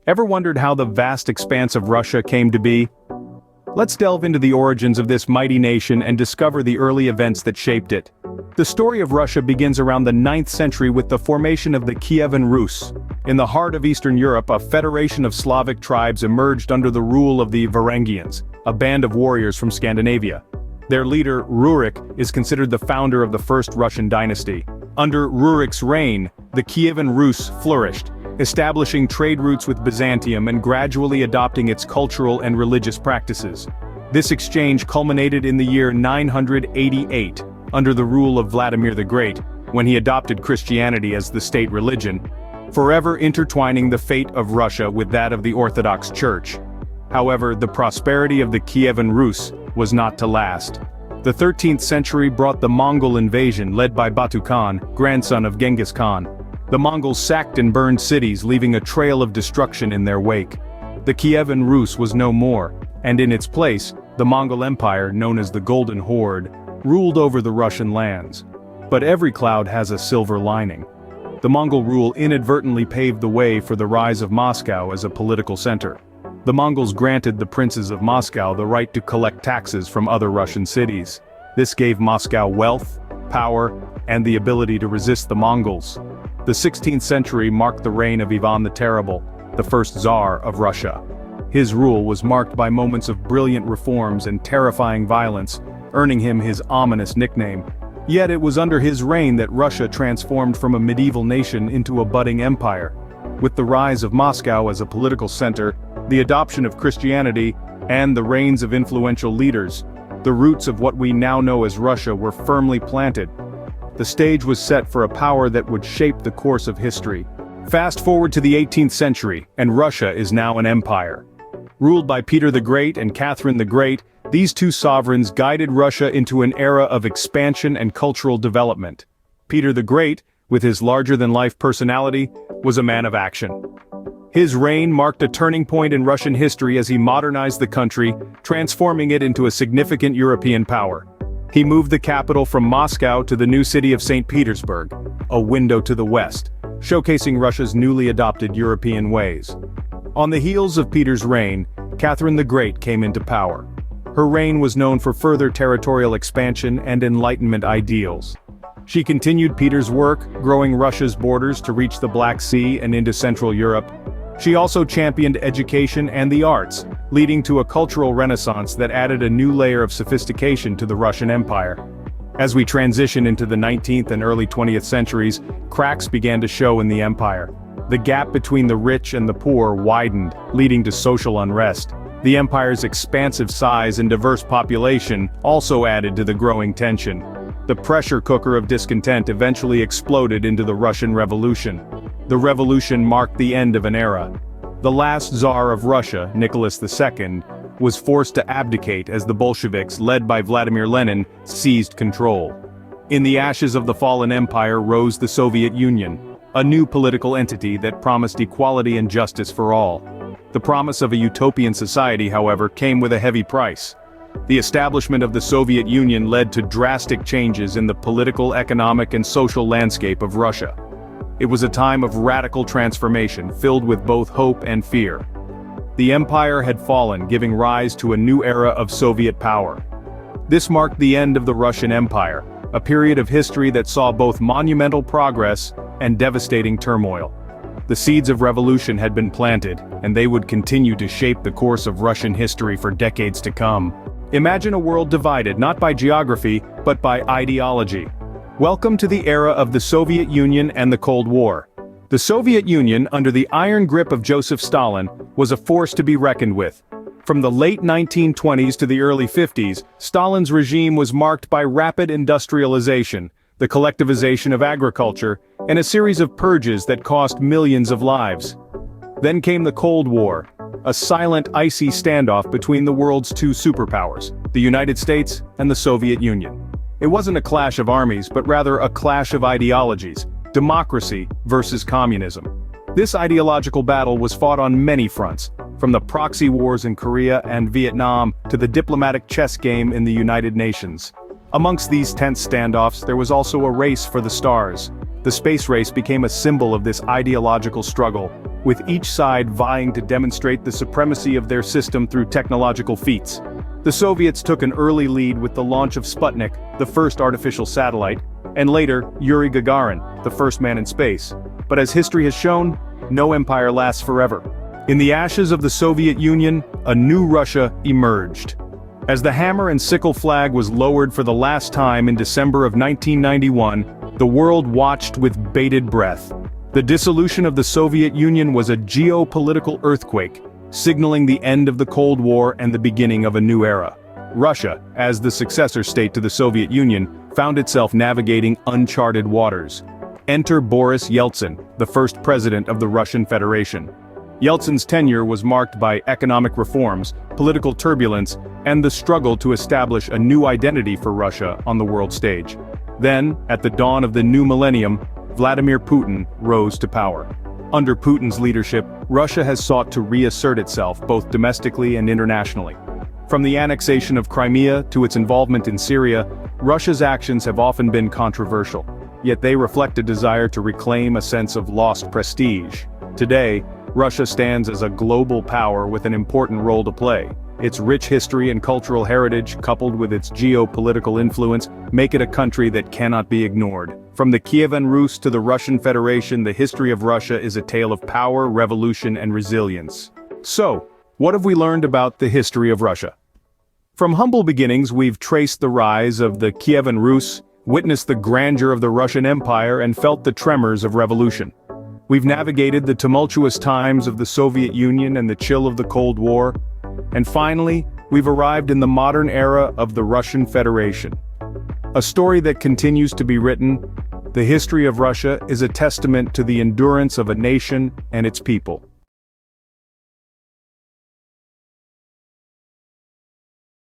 Ever wondered how the vast expanse of Russia came to be? Let's delve into the origins of this mighty nation and discover the early events that shaped it. The story of Russia begins around the 9th century with the formation of the Kievan Rus. In the heart of Eastern Europe, a federation of Slavic tribes emerged under the rule of the Varangians, a band of warriors from Scandinavia. Their leader, Rurik, is considered the founder of the first Russian dynasty. Under Rurik's reign, the Kievan Rus flourished, establishing trade routes with Byzantium and gradually adopting its cultural and religious practices. This exchange culminated in the year 988, under the rule of Vladimir the Great, when he adopted Christianity as the state religion, forever intertwining the fate of Russia with that of the Orthodox Church. However, the prosperity of the Kievan Rus was not to last. The 13th century brought the Mongol invasion led by Batu Khan, grandson of Genghis Khan. The Mongols sacked and burned cities, leaving a trail of destruction in their wake. The Kievan Rus was no more, and in its place, the Mongol Empire, known as the Golden Horde, ruled over the Russian lands. But every cloud has a silver lining. The Mongol rule inadvertently paved the way for the rise of Moscow as a political center. The Mongols granted the princes of Moscow the right to collect taxes from other Russian cities. This gave Moscow wealth, power, and the ability to resist the Mongols. The 16th century marked the reign of Ivan the Terrible, the first Tsar of Russia. His rule was marked by moments of brilliant reforms and terrifying violence, earning him his ominous nickname. Yet it was under his reign that Russia transformed from a medieval nation into a budding empire. With the rise of Moscow as a political center, the adoption of Christianity, and the reigns of influential leaders, the roots of what we now know as Russia were firmly planted. The stage was set for a power that would shape the course of history. Fast forward to the 18th century, and Russia is now an empire. Ruled by Peter the Great and Catherine the Great, these two sovereigns guided Russia into an era of expansion and cultural development. Peter the Great, with his larger-than-life personality, was a man of action. His reign marked a turning point in Russian history as he modernized the country, transforming it into a significant European power. He moved the capital from Moscow to the new city of St. Petersburg, a window to the west, showcasing Russia's newly adopted European ways. On the heels of Peter's reign, Catherine the Great came into power. Her reign was known for further territorial expansion and Enlightenment ideals. She continued Peter's work, growing Russia's borders to reach the Black Sea and into Central Europe. She also championed education and the arts, leading to a cultural renaissance that added a new layer of sophistication to the Russian Empire. As we transition into the 19th and early 20th centuries, cracks began to show in the empire. The gap between the rich and the poor widened, leading to social unrest. The empire's expansive size and diverse population also added to the growing tension. The pressure cooker of discontent eventually exploded into the Russian Revolution. The revolution marked the end of an era. The last Tsar of Russia, Nicholas II, was forced to abdicate as the Bolsheviks, led by Vladimir Lenin, seized control. In the ashes of the fallen empire rose the Soviet Union, a new political entity that promised equality and justice for all. The promise of a utopian society, however, came with a heavy price. The establishment of the Soviet Union led to drastic changes in the political, economic, and social landscape of Russia. It was a time of radical transformation, filled with both hope and fear. The empire had fallen, giving rise to a new era of Soviet power. This marked the end of the Russian Empire, a period of history that saw both monumental progress and devastating turmoil. The seeds of revolution had been planted, and they would continue to shape the course of Russian history for decades to come. Imagine a world divided not by geography, but by ideology. Welcome to the era of the Soviet Union and the Cold War. The Soviet Union, under the iron grip of Joseph Stalin, was a force to be reckoned with. From the late 1920s to the early 50s, Stalin's regime was marked by rapid industrialization, the collectivization of agriculture, and a series of purges that cost millions of lives. Then came the Cold War, a silent, icy standoff between the world's two superpowers, the United States and the Soviet Union. It wasn't a clash of armies, but rather a clash of ideologies, democracy versus communism. This ideological battle was fought on many fronts, from the proxy wars in Korea and Vietnam to the diplomatic chess game in the United Nations. Amongst these tense standoffs, there was also a race for the stars. The space race became a symbol of this ideological struggle, with each side vying to demonstrate the supremacy of their system through technological feats. The Soviets took an early lead with the launch of Sputnik, the first artificial satellite, and later, Yuri Gagarin, the first man in space. But as history has shown, no empire lasts forever. In the ashes of the Soviet Union, a new Russia emerged. As the hammer and sickle flag was lowered for the last time in December of 1991, the world watched with bated breath. The dissolution of the Soviet Union was a geopolitical earthquake, signaling the end of the Cold War and the beginning of a new era. Russia, as the successor state to the Soviet Union, found itself navigating uncharted waters. Enter Boris Yeltsin, the first president of the Russian Federation. Yeltsin's tenure was marked by economic reforms, political turbulence, and the struggle to establish a new identity for Russia on the world stage. Then, at the dawn of the new millennium, Vladimir Putin rose to power. Under Putin's leadership, Russia has sought to reassert itself both domestically and internationally. From the annexation of Crimea to its involvement in Syria, Russia's actions have often been controversial, yet they reflect a desire to reclaim a sense of lost prestige. Today, Russia stands as a global power with an important role to play. Its rich history and cultural heritage, coupled with its geopolitical influence, make it a country that cannot be ignored. From the Kievan Rus to the Russian Federation, the history of Russia is a tale of power, revolution, and resilience. So, what have we learned about the history of Russia? From humble beginnings, we've traced the rise of the Kievan Rus, witnessed the grandeur of the Russian Empire, and felt the tremors of revolution. We've navigated the tumultuous times of the Soviet Union and the chill of the Cold War. And finally, we've arrived in the modern era of the Russian Federation. A story that continues to be written. The history of Russia is a testament to the endurance of a nation and its people.